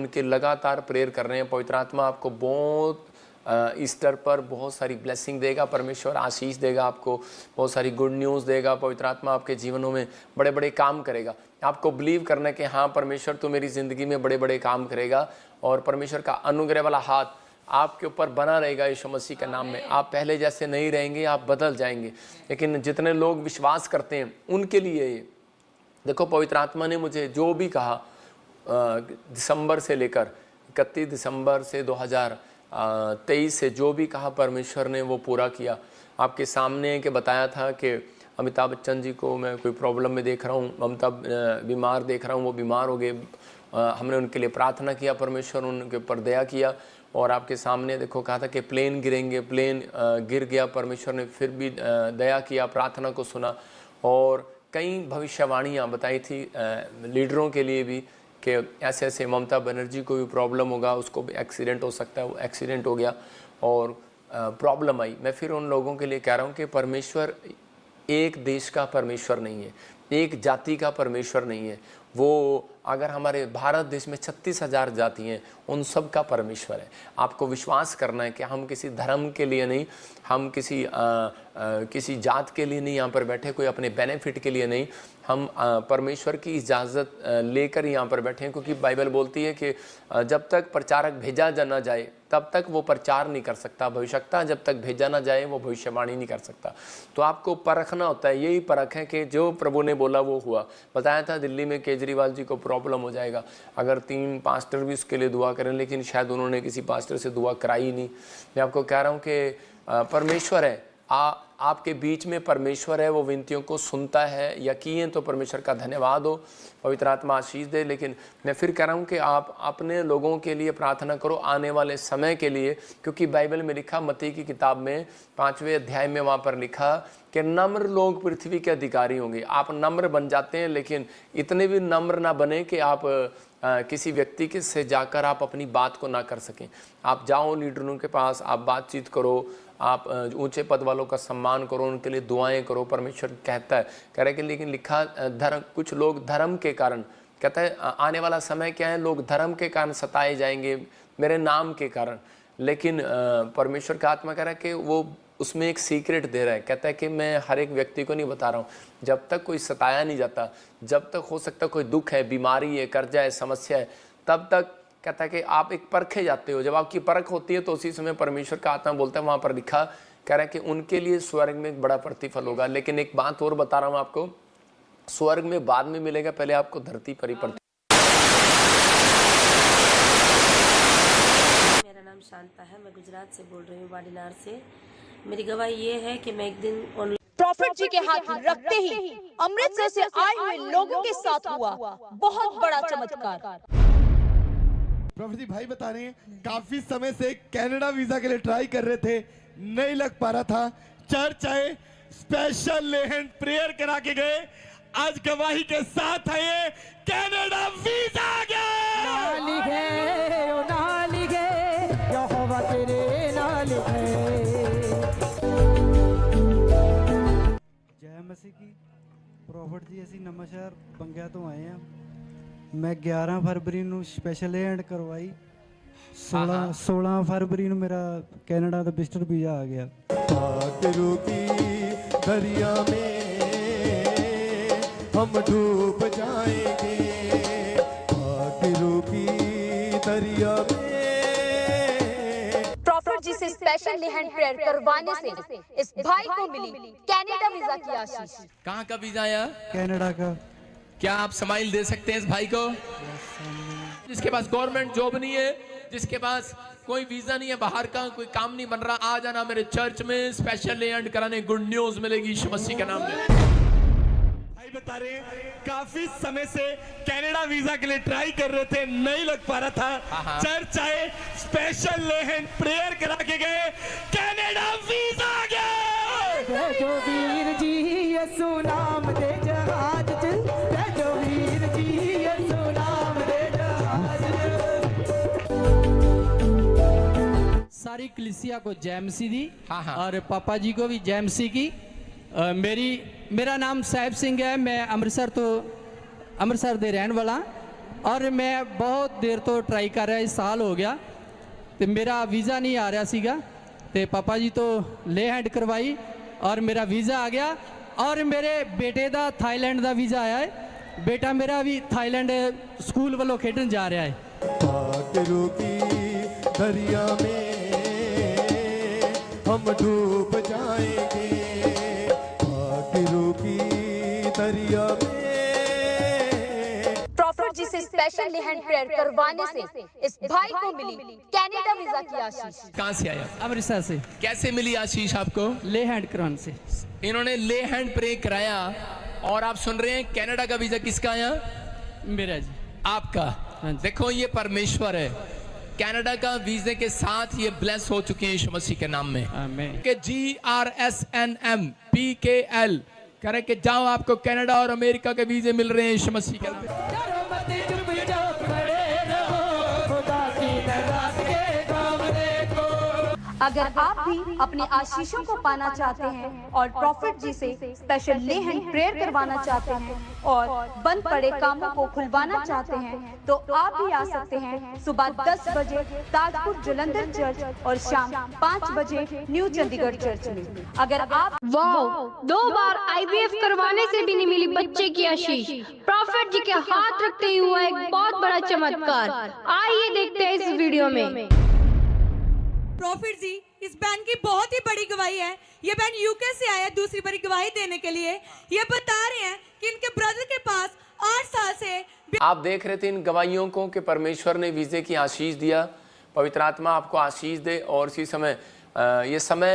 उनके लगातार प्रेयर कर रहे हैं। पवित्र आत्मा आपको बहुत ईस्टर पर बहुत सारी ब्लेसिंग देगा, परमेश्वर आशीष देगा, आपको बहुत सारी गुड न्यूज़ देगा। पवित्र आत्मा आपके जीवनों में बड़े बड़े काम करेगा। आपको बिलीव करना है कि हाँ परमेश्वर तो मेरी ज़िंदगी में बड़े बड़े काम करेगा, और परमेश्वर का अनुग्रह वाला हाथ आपके ऊपर बना रहेगा यीशु मसीह के नाम में। आप पहले जैसे नहीं रहेंगे, आप बदल जाएंगे। लेकिन जितने लोग विश्वास करते हैं उनके लिए ये देखो, पवित्र आत्मा ने मुझे जो भी कहा दिसंबर से लेकर 31 दिसंबर से 2023 से जो भी कहा परमेश्वर ने वो पूरा किया। आपके सामने के बताया था कि अमिताभ बच्चन जी को मैं कोई प्रॉब्लम में देख रहा हूँ, ममता बीमार देख रहा हूँ, वो बीमार हो गए। हमने उनके लिए प्रार्थना किया, परमेश्वर उनके ऊपर दया किया। और आपके सामने देखो कहा था कि प्लेन गिरेंगे, प्लेन गिर गया, परमेश्वर ने फिर भी दया किया, प्रार्थना को सुना। और कई भविष्यवाणियाँ बताई थी लीडरों के लिए भी कि ऐसे ऐसे ममता बनर्जी को भी प्रॉब्लम होगा, उसको भी एक्सीडेंट हो सकता है। वो एक्सीडेंट हो गया और प्रॉब्लम आई। मैं फिर उन लोगों के लिए कह रहा हूँ कि परमेश्वर एक देश का परमेश्वर नहीं है, एक जाति का परमेश्वर नहीं है। वो अगर हमारे भारत देश में 36,000 जाति हैं, उन सब का परमेश्वर है। आपको विश्वास करना है कि हम किसी धर्म के लिए नहीं, हम किसी जात के लिए नहीं यहाँ पर बैठे, कोई अपने बेनिफिट के लिए नहीं। हम परमेश्वर की इजाज़त लेकर यहाँ पर बैठे हैं, क्योंकि बाइबल बोलती है कि जब तक प्रचारक भेजा ना जाए तब तक वो प्रचार नहीं कर सकता, भविष्यवक्ता जब तक भेजा ना जाए वो भविष्यवाणी नहीं कर सकता। तो आपको परखना होता है, यही परख है कि जो प्रभु ने बोला वो हुआ। बताया था दिल्ली में केजरीवाल जी को प्रॉब्लम हो जाएगा, अगर 3 पास्टर भी उसके लिए दुआ करें, लेकिन शायद उन्होंने किसी पास्टर से दुआ कराई नहीं। मैं आपको कह रहा हूँ कि परमेश्वर है, आपके बीच में परमेश्वर है, वो विनतियों को सुनता है। यकीन तो परमेश्वर का धन्यवाद हो, पवित्र आत्मा आशीष दे। लेकिन मैं फिर कह रहा हूँ कि आप अपने लोगों के लिए प्रार्थना करो आने वाले समय के लिए, क्योंकि बाइबल में लिखा, मत्ती की किताब में 5वें अध्याय में वहाँ पर लिखा कि नम्र लोग पृथ्वी के अधिकारी होंगे। आप नम्र बन जाते हैं, लेकिन इतने भी नम्र ना बने कि आप किसी व्यक्ति के से जाकर आप अपनी बात को ना कर सकें। आप जाओ लीडरों के पास, आप बातचीत करो, आप ऊंचे पद वालों का सम्मान करो, उनके लिए दुआएं करो। परमेश्वर कहता है, कह रहा है कि लेकिन लिखा धर्म, कुछ लोग धर्म के कारण, कहता है आने वाला समय क्या है, लोग धर्म के कारण सताए जाएंगे, मेरे नाम के कारण। लेकिन परमेश्वर का आत्मा कह रहा है कि वो उसमें एक सीक्रेट दे रहा है। कहता है कि मैं हर एक व्यक्ति को नहीं बता रहा हूँ, जब तक कोई सताया नहीं जाता, जब तक हो सकता कोई दुख है, बीमारी है, कर्जा है, समस्या है, तब तक कहता है कि आप एक परखे जाते हो। जब आपकी परख होती है तो उसी समय परमेश्वर का आत्मा बोलता है, वहाँ पर लिखा, कह रहा है कि उनके लिए स्वर्ग में एक बड़ा प्रतिफल होगा। लेकिन एक बात और बता रहा हूँ आपको, स्वर्ग में बाद में मिलेगा, पहले आपको धरती पर ही मेरा नाम शांता है, मैं गुजरात से बोल रही हूँ, वाडीनार से। मेरी गवाही ये है कि मैं एक दिन प्रॉफिट जी के हाथ रखते ही अमृतसर से आए हुए लोगों के साथ हुआ बहुत बड़ा चमत्कार। प्रॉफिट जी भाई बता रहे हैं, काफी समय से कनाडा वीजा के लिए ट्राई कर रहे थे, नहीं लग पा रहा था। चर्च आए, स्पेशल लेहन प्रेयर करा के गए, आज गवाही के साथ आए, कनाडा वीजा आ गया। नाली है ओ नाली है, यहोवा तेरे नाल है। जय मसीह की। प्रॉफिट जी ਅਸੀਂ ਨਵਾਂ ਸ਼ਹਿਰ ਬੰਗਿਆ ਤੋਂ ਆਏ ਆ। ਮੈਂ 11 ਫਰਵਰੀ ਨੂੰ ਸਪੈਸ਼ਲ ਐਂਡ ਕਰਵਾਈ, 16 फरवरी ਨੂੰ ਮੇਰਾ ਕੈਨੇਡਾ ਦਾ ਵਿਜ਼ਟਰ ਵੀਜ਼ਾ ਆ ਗਿਆ। दरिया में हम डूब जाएंगे, दरिया में। प्रॉफिट जी से स्पेशल लेहन प्रेयर करवाने से इस भाई को मिली कनाडा वीजा की आशीष। कहाँ का वीजा आया? कनाडा का। क्या आप स्माइल दे सकते हैं इस भाई को? जिसके पास गवर्नमेंट जॉब नहीं है, जिसके पास कोई वीजा नहीं है, बाहर का कोई काम नहीं बन रहा, आ जाना मेरे चर्च में स्पेशल एंड कराने, गुड न्यूज मिलेगी यीशु मसीह के नाम में। भाई बता रहे हैं, काफी समय से कनाडा वीजा के लिए ट्राई कर रहे थे, नहीं लग पा रहा था। चर्च आए, स्पेशल लेहन प्रेयर करा के गए, कनाडा वीजा आ गया। जो वीर जी यसु नाम दे जहाज च, जो वीर जी यसु नाम दे जहाज च। सारी कलीसिया को जय मसीह दी, और पापा जी को भी जय मसीह की। मेरा नाम साहिब सिंह है, मैं अमृतसर दे रहने वाला। और मैं बहुत देर तो ट्राई कर रहा, इस साल हो गया ਤੇ ਮੇਰਾ ਵੀਜ਼ਾ ਨਹੀਂ ਆ ਰਿਹਾ ਸੀਗਾ ਤੇ ਪਾਪਾ ਜੀ ਤੋਂ ਲੇ ਹੈਂਡ ਕਰਵਾਈ ਔਰ ਮੇਰਾ ਵੀਜ਼ਾ ਆ ਗਿਆ ਔਰ ਮੇਰੇ ਬੇਟੇ ਦਾ ਥਾਈਲੈਂਡ ਦਾ ਵੀਜ਼ਾ ਆਇਆ ਹੈ। ਬੇਟਾ ਮੇਰਾ ਵੀ ਥਾਈਲੈਂਡ ਸਕੂਲ ਵੱਲੋਂ ਖੇਡਣ ਜਾ ਰਿਹਾ ਹੈ। भागरू की दरिया में हम डूब जाएंगे, भागरू की दरिया में। प्रॉफिट जी से स्पेशल लेहन प्रेयर करवाने से इस भाई को मिली कनाडा वीजा की आशीष। कहाँ से आया, अमृतसर से कैसे मिली आशीष आपको? ले हैंड करवाने से। इन्होंने ले हैंड प्रे कराया और आप सुन रहे हैं कनाडा का वीजा किसका आया? मेरा जी। आपका। देखो ये परमेश्वर है, कनाडा का वीजे के साथ ये ब्लेस हो चुके हैं यीशु मसीह के नाम में। आमीन। के GRSNMPKL करें कि जाओ, आपको कनाडा और अमेरिका के वीजे मिल रहे हैं यीशु मसीह के नाम में। अगर आप भी अपनी आशीषों को पाना चाहते हैं और प्रॉफिट जी से स्पेशल ले हैंड प्रेयर करवाना चाहते हैं और बंद पड़े कामों को खुलवाना चाहते हैं तो आप भी आ सकते हैं सुबह 10 बजे ताजपुर जलंधर चर्च और शाम 5 बजे न्यू चंडीगढ़ चर्च में। अगर आप वाह, 2 बार IVF करवाने से भी नहीं मिली बच्चे की आशीष, प्रॉफिट जी के हाथ रखते ही हुआ एक बहुत बड़ा चमत्कार। आइए देखते हैं इस वीडियो में। प्रॉफिट जी, इस बहन की बहुत ही बड़ी गवाही है। ये बहन यूके से आया दूसरी बड़ी गवाही देने के लिए। ये बता रहे हैं कि इनके ब्रदर के पास 8 साल से। आप देख रहे थे इन गवाहियों को कि परमेश्वर ने वीजे की आशीष दिया। पवित्र आत्मा आपको आशीष दे और इसी समय ये समय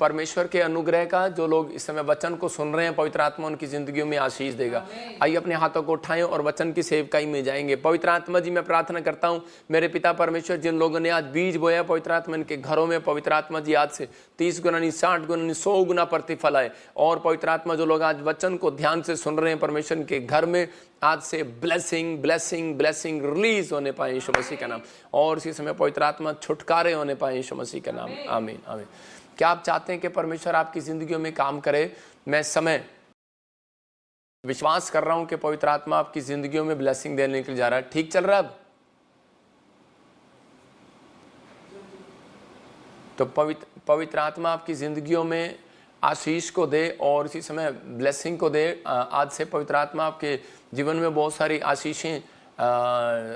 परमेश्वर के अनुग्रह का, जो लोग इस समय वचन को सुन रहे हैं पवित्र आत्मा उनकी जिंदगियों में आशीष देगा। आइए अपने हाथों को उठाएं और वचन की सेवकाई में जाएंगे। पवित्र आत्मा जी, मैं प्रार्थना करता हूं मेरे पिता परमेश्वर, जिन लोगों ने आज बीज बोया पवित्र आत्मा इनके घरों में, पवित्र आत्मा जी आज से 30 गुना नहीं 60 गुना नहीं 100 गुना प्रतिफल आए। और पवित्र आत्मा जो लोग आज वचन को ध्यान से सुन रहे हैं परमेश्वर के घर में, आज से ब्लेसिंग ब्लेसिंग ब्लेसिंग रिलीज होने पाए यीशु मसीह का नाम। और इसी समय पवित्र आत्मा छुटकारे होने पाए यीशु मसीह का नाम। आमीन आमीन। क्या आप चाहते हैं कि परमेश्वर आपकी जिंदगियों में काम करे? मैं समय विश्वास कर रहा हूं कि पवित्र आत्मा आपकी जिंदगियों में ब्लेसिंग देने के लिए जा रहा है। ठीक चल रहा है अब? तो पवित्र आत्मा आपकी जिंदगियों में आशीष को दे और इसी समय ब्लेसिंग को दे। आज से पवित्र आत्मा आपके जीवन में बहुत सारी आशीषें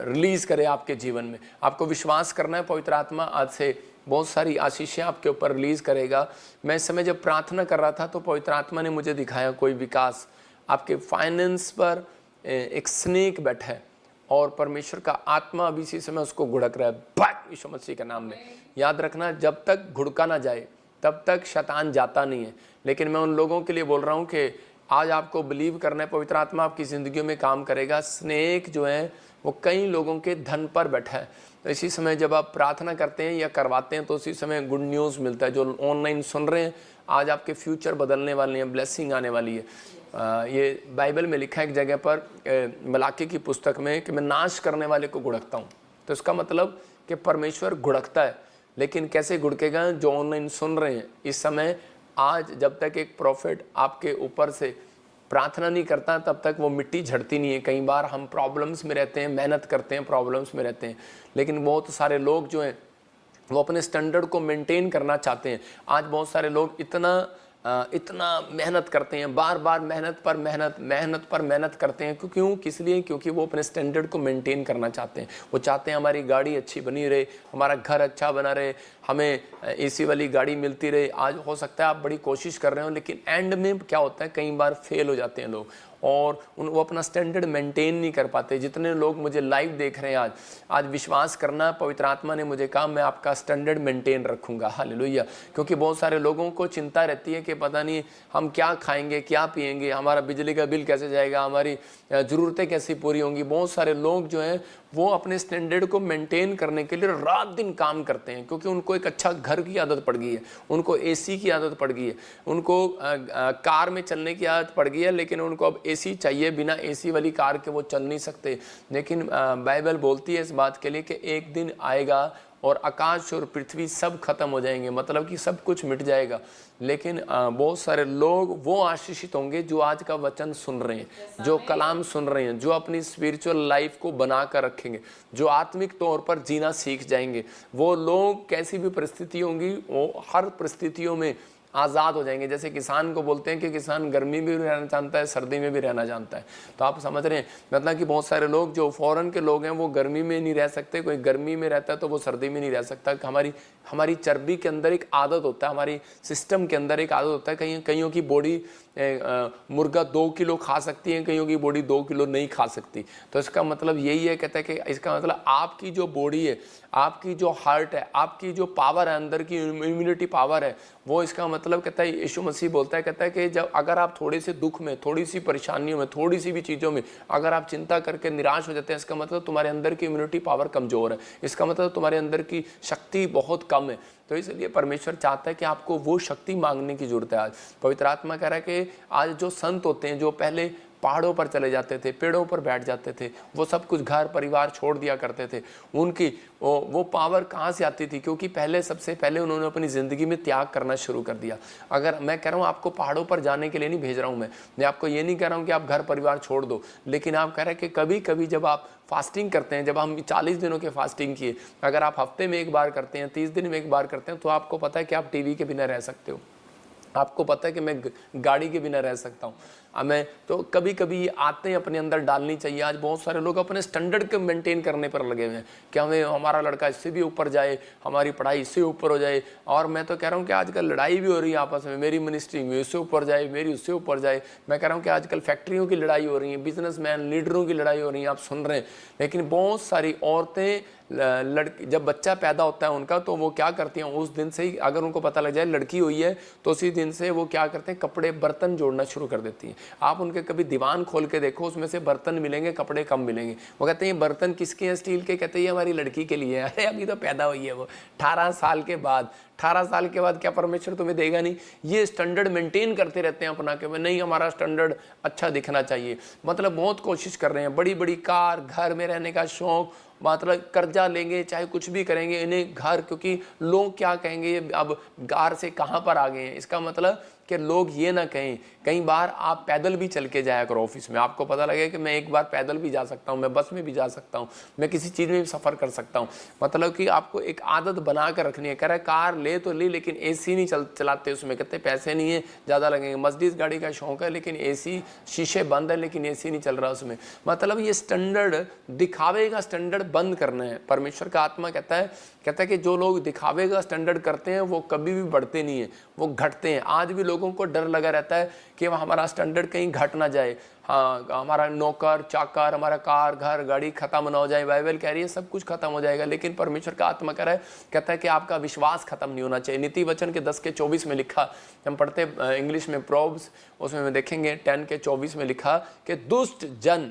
रिलीज करे आपके जीवन में। आपको विश्वास करना है, पवित्र आत्मा आज से बहुत सारी आशीषें आपके ऊपर रिलीज करेगा। मैं इस समय जब प्रार्थना कर रहा था तो पवित्र आत्मा ने मुझे दिखाया कोई विकास आपके फाइनेंस पर, एक स्नेक बैठा है और परमेश्वर का आत्मा अभी इसी समय उसको घुड़क रहा है बैक यीशु मसीह के नाम में। याद रखना, जब तक घुड़का ना जाए तब तक शैतान जाता नहीं है। लेकिन मैं उन लोगों के लिए बोल रहा हूँ कि आज आपको बिलीव करना है, पवित्र आत्मा आपकी ज़िंदगियों में काम करेगा। स्नेक जो है वो कई लोगों के धन पर बैठा है। तो इसी समय जब आप प्रार्थना करते हैं या करवाते हैं तो उसी समय गुड न्यूज़ मिलता है। जो ऑनलाइन सुन रहे हैं, आज आपके फ्यूचर बदलने वाले हैं, ब्लेसिंग आने वाली है। ये बाइबल में लिखा है एक जगह पर, मलाकी की पुस्तक में, कि मैं नाश करने वाले को घुड़कता हूँ। तो इसका मतलब कि परमेश्वर घुड़कता है। लेकिन कैसे घुड़केगा? जो ऑनलाइन सुन रहे हैं इस समय, आज जब तक एक प्रॉफिट आपके ऊपर से प्रार्थना नहीं करता तब तक वो मिट्टी झड़ती नहीं है। कई बार हम प्रॉब्लम्स में रहते हैं, मेहनत करते हैं, प्रॉब्लम्स में रहते हैं, लेकिन बहुत सारे लोग जो हैं वो अपने स्टैंडर्ड को मेंटेन करना चाहते हैं। आज बहुत सारे लोग इतना मेहनत करते हैं, बार बार मेहनत पर मेहनत करते हैं। क्यों? किस लिए? क्योंकि वो अपने स्टैंडर्ड को मेंटेन करना चाहते हैं। वो चाहते हैं हमारी गाड़ी अच्छी बनी रहे, हमारा घर अच्छा बना रहे, हमें एसी वाली गाड़ी मिलती रहे। आज हो सकता है आप बड़ी कोशिश कर रहे हो, लेकिन एंड में क्या होता है, कई बार फेल हो जाते हैं लोग और वो अपना स्टैंडर्ड मेंटेन नहीं कर पाते। जितने लोग मुझे लाइव देख रहे हैं आज विश्वास करना, पवित्र आत्मा ने मुझे कहा मैं आपका स्टैंडर्ड मेंटेन रखूंगा। हालेलुया। क्योंकि बहुत सारे लोगों को चिंता रहती है कि पता नहीं हम क्या खाएंगे, क्या पिएंगे, हमारा बिजली का बिल कैसे जाएगा, हमारी ज़रूरतें कैसी पूरी होंगी। बहुत सारे लोग जो हैं वो अपने स्टैंडर्ड को मेंटेन करने के लिए रात दिन काम करते हैं, क्योंकि उनको एक अच्छा घर की आदत पड़ गई है, उनको एसी की आदत पड़ गई है, उनको कार में चलने की आदत पड़ गई है, लेकिन उनको अब एसी चाहिए, बिना एसी वाली कार के वो चल नहीं सकते। लेकिन बाइबल बोलती है इस बात के लिए कि एक दिन आएगा और आकाश और पृथ्वी सब खत्म हो जाएंगे, मतलब कि सब कुछ मिट जाएगा। लेकिन बहुत सारे लोग वो आशीषित होंगे जो आज का वचन सुन रहे हैं, जो कलाम सुन रहे हैं, जो अपनी स्पिरिचुअल लाइफ को बना कर रखेंगे, जो आत्मिक तौर पर जीना सीख जाएंगे। वो लोग कैसी भी परिस्थिति होंगी वो हर परिस्थितियों में आज़ाद हो जाएंगे। जैसे किसान को बोलते हैं कि किसान गर्मी में भी रहना जानता है, सर्दी में भी रहना जानता है। तो आप समझ रहे हैं, मतलब कि बहुत सारे लोग जो फॉरेन के लोग हैं वो गर्मी में नहीं रह सकते, कोई गर्मी में रहता है तो वो सर्दी में नहीं रह सकता। हमारी चर्बी के अंदर एक आदत होता है, हमारी सिस्टम के अंदर एक आदत होता है। कईयों की बॉडी मुर्गा 2 किलो खा सकती है, कईयों की बॉडी 2 किलो नहीं खा सकती। तो इसका मतलब यही है, कहता है कि इसका मतलब आपकी जो बॉडी है, आपकी जो हार्ट है, आपकी जो पावर है, अंदर की इम्यूनिटी पावर है, वो इसका मतलब कहता है, यीशु मसीह बोलता है, कहता है कि जब अगर आप थोड़े से दुख में, थोड़ी सी परेशानियों में, थोड़ी सी भी चीज़ों में अगर आप चिंता करके निराश हो जाते हैं, इसका मतलब तुम्हारे अंदर की इम्यूनिटी पावर कमज़ोर है, इसका मतलब तुम्हारे अंदर की शक्ति बहुत कम है। तो इसलिए परमेश्वर चाहता है कि आपको वो शक्ति मांगने की जरूरत है। आज पवित्र आत्मा कह रहा है कि आज जो संत होते हैं, जो पहले पहाड़ों पर चले जाते थे, पेड़ों पर बैठ जाते थे, वो सब कुछ घर परिवार छोड़ दिया करते थे, उनकी वो पावर कहाँ से आती थी? क्योंकि सबसे पहले उन्होंने अपनी ज़िंदगी में त्याग करना शुरू कर दिया। अगर मैं कह रहा हूँ आपको पहाड़ों पर जाने के लिए नहीं भेज रहा हूँ, मैं आपको ये नहीं कह रहा हूँ कि आप घर परिवार छोड़ दो, लेकिन आप कह रहे हैं कि कभी कभी जब आप फास्टिंग करते हैं, जब हम 40 दिनों के फास्टिंग किए, अगर आप हफ्ते में एक बार करते हैं, 30 दिन में एक बार करते हैं, तो आपको पता है कि आप टीवी के बिना रह सकते हो, आपको पता है कि मैं गाड़ी के बिना रह सकता हूँ। हमें तो कभी कभी आते अपने अंदर डालनी चाहिए। आज बहुत सारे लोग अपने स्टैंडर्ड को मेंटेन करने पर लगे हुए हैं कि हमें हमारा लड़का इससे भी ऊपर जाए, हमारी पढ़ाई इससे ऊपर हो जाए। और मैं तो कह रहा हूँ कि आजकल लड़ाई भी हो रही है आपस में, मेरी मिनिस्ट्री में इससे ऊपर जाए, मेरी उससे ऊपर जाए। मैं कह रहा हूँ कि आजकल फैक्ट्रियों की लड़ाई हो रही है, बिजनेसमैन लीडरों की लड़ाई हो रही है, आप सुन रहे हैं। लेकिन बहुत सारी औरतें लड़की जब बच्चा पैदा होता है उनका, तो वो क्या करती हैं, उस दिन से ही अगर उनको पता लग जाए लड़की हुई है, तो उसी दिन से वो क्या करते हैं, कपड़े बर्तन जोड़ना शुरू कर देती हैं। आप उनके कभी दीवान खोल के देखो, उसमें से बर्तन मिलेंगे, कपड़े कम मिलेंगे। वो कहते हैं ये बर्तन किसके हैं? स्टील के। कहते हैं ये हमारी लड़की के लिए है। अरे अभी तो पैदा हुई है वो, 18 साल के बाद। 18 साल के बाद क्या परमेश्वर तुम्हें देगा नहीं? ये स्टैंडर्ड मेंटेन करते रहते हैं अपना, कि नहीं हमारा स्टैंडर्ड अच्छा दिखना चाहिए। मतलब बहुत कोशिश कर रहे हैं, बड़ी बड़ी कार, घर में रहने का शौक, मतलब कर्जा लेंगे, चाहे कुछ भी करेंगे, इन्हें घर, क्योंकि लोग क्या कहेंगे, अब गार से कहाँ पर आ गए हैं। इसका मतलब कि लोग ये ना कहें। कई बार आप पैदल भी चल के जाया करो ऑफिस में, आपको पता लगे कि मैं एक बार पैदल भी जा सकता हूँ, मैं बस में भी जा सकता हूँ, मैं किसी चीज़ में भी सफ़र कर सकता हूँ। मतलब कि आपको एक आदत बना कर रखनी है। कह रहा है कार ले तो ली, लेकिन एसी नहीं चलाते उसमें, कहते पैसे नहीं है, ज़्यादा लगेंगे। मर्सिडीज गाड़ी का शौक है, लेकिन एसी, शीशे बंद है, लेकिन एसी नहीं चल रहा उसमें। मतलब ये स्टैंडर्ड, दिखावे का स्टैंडर्ड बंद करना है। परमेश्वर का आत्मा कहता है कि जो लोग दिखावे का स्टैंडर्ड करते हैं वो कभी भी बढ़ते नहीं है, वो घटते हैं। आज भी लोगों को डर लगा रहता है कि हमारा स्टैंडर्ड कहीं घट ना जाए, हाँ हमारा नौकर चाकर, हमारा कार घर गाड़ी खत्म ना हो जाए। बाइबल कह रही है सब कुछ खत्म हो जाएगा, लेकिन परमेश्वर का आत्मा कह रहा है, कहता है कि आपका विश्वास खत्म नहीं होना चाहिए। नीति वचन के 10:24 में लिखा, हम पढ़ते इंग्लिश में प्रोव्स, उसमें में देखेंगे 10:24 में लिखा कि दुष्ट जन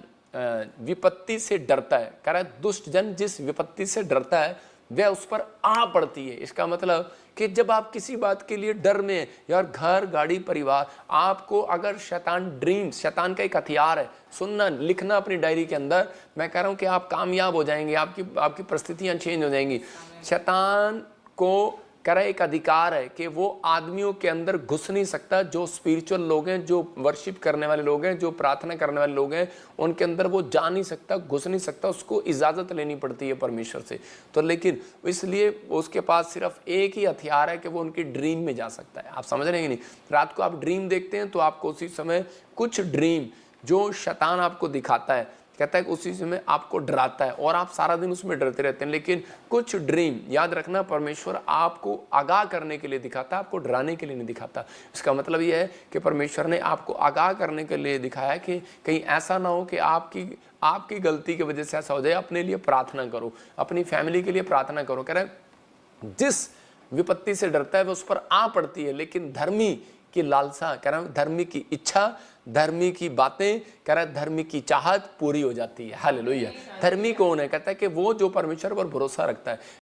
विपत्ति से डरता है। कह रहा है दुष्ट जन जिस विपत्ति से डरता है वह उस पर आ पड़ती है। इसका मतलब कि जब आप किसी बात के लिए डर में, यार घर गाड़ी परिवार, आपको अगर शैतान ड्रीम्स, शैतान का एक हथियार है, सुनना लिखना अपनी डायरी के अंदर, मैं कह रहा हूं कि आप कामयाब हो जाएंगे, आपकी परिस्थितियां चेंज हो जाएंगी। शैतान को कह रहा है एक अधिकार है कि वो आदमियों के अंदर घुस नहीं सकता। जो स्पिरिचुअल लोग हैं, जो वर्शिप करने वाले लोग हैं, जो प्रार्थना करने वाले लोग हैं, उनके अंदर वो जा नहीं सकता, घुस नहीं सकता, उसको इजाज़त लेनी पड़ती है परमेश्वर से। तो लेकिन इसलिए उसके पास सिर्फ एक ही हथियार है कि वो उनकी ड्रीम में जा सकता है। आप समझ रहे हैं कि नहीं? रात को आप ड्रीम देखते हैं तो आपको उसी समय कुछ ड्रीम जो शैतान आपको दिखाता है, कहता है कि उसी समय आपको डराता है और आप सारा दिन उसमें डरते रहते हैं। लेकिन कुछ ड्रीम, याद रखना, परमेश्वर आपको आगाह करने के लिए दिखाता है, आपको डराने के लिए नहीं दिखाता। इसका मतलब यह है कि परमेश्वर ने आपको आगाह करने के लिए दिखाया है कि कहीं ऐसा ना हो कि आपकी गलती की वजह से ऐसा हो जाए। अपने लिए प्रार्थना करो, अपनी फैमिली के लिए प्रार्थना करो। कह रहा है जिस विपत्ति से डरता है वह उस पर आ पड़ती है, लेकिन धर्मी की लालसा, कह रहा है धर्मी की इच्छा, धर्मी की बातें, कह रहा है धर्मी की चाहत पूरी हो जाती है। हालेलुया। धर्मी कौन है? कहता है कि वो जो परमेश्वर पर भरोसा रखता है।